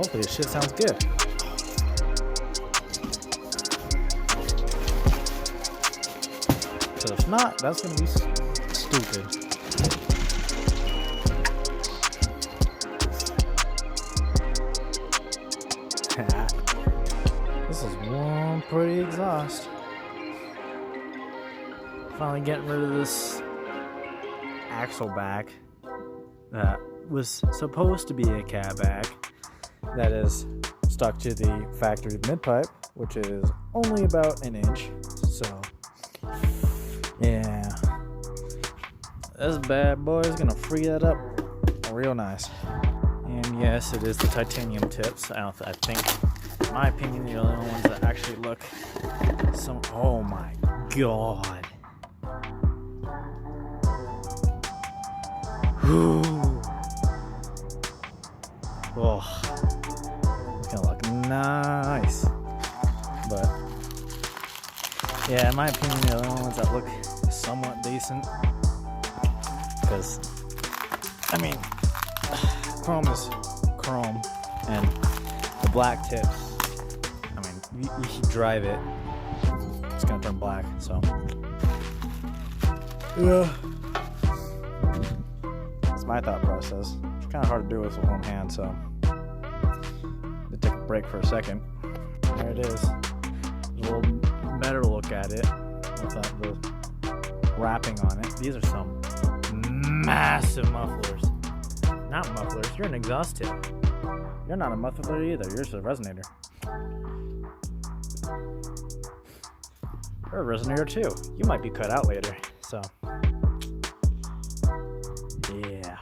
Hopefully this shit sounds good. So if not, that's gonna be stupid. This is one pretty exhaust. Finally getting rid of this axle back that was supposed to be a cab back that is stuck to the factory mid-pipe, which is only about an inch. So yeah, this bad boy is gonna free that up real nice. And yes, it is the titanium tips. I think, in my opinion, the only ones that actually look some. Oh my god. Whew. Oh, it's gonna look nice. But yeah, in my opinion, the only ones that look somewhat decent. Because, I mean, chrome is chrome, and the black tips, I mean, you drive it, it's gonna turn black, so yeah, that's my thought process. It's kind of hard to do with one hand, so I take a break for a second. There it is. A little better look at it without the wrapping on it. These are some massive mufflers. Not mufflers, you're an exhaust tip. You're not a muffler either, you're just a resonator. You're a resonator too. You might be cut out later, so yeah.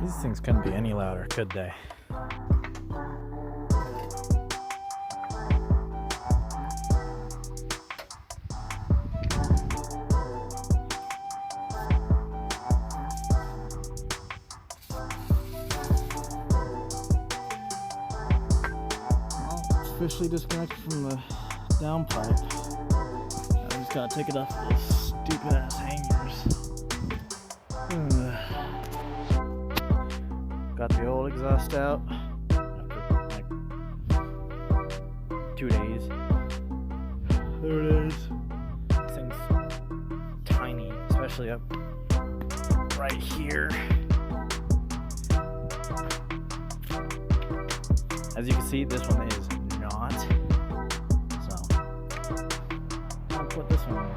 These things couldn't be any louder, could they? Officially disconnected from the downpipe. I just gotta take it off those stupid ass hangers. Got the old exhaust out after like 2 days. There it is. This thing's tiny, especially up right here. As you can see, this one is not. So I'll put this one in.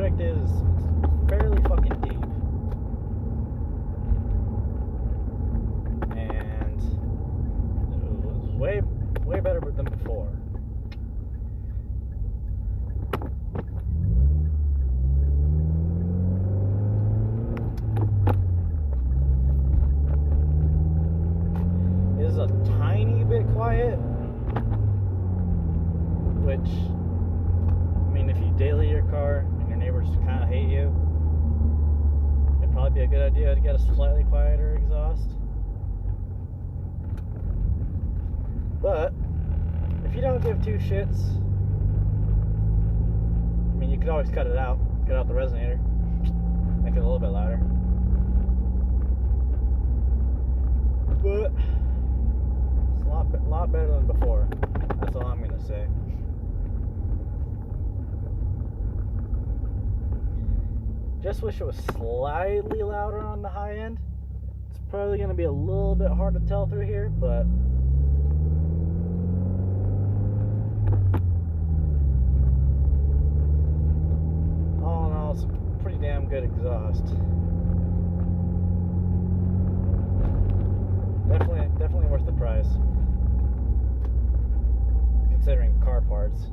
product is it's fairly fucking deep. And it was way better than before. It is a tiny bit quiet, which, I mean, if you daily your car and your neighbors kind of hate you, it'd probably be a good idea to get a slightly quieter exhaust. But if you don't give two shits, I mean, you could always cut it out the resonator, make it a little bit louder. But it's a lot better than before. That's all I'm gonna say. Just wish it was slightly louder on the high end. It's probably gonna be a little bit hard to tell through here, but all in all, it's a pretty damn good exhaust. Definitely worth the price, considering car parts.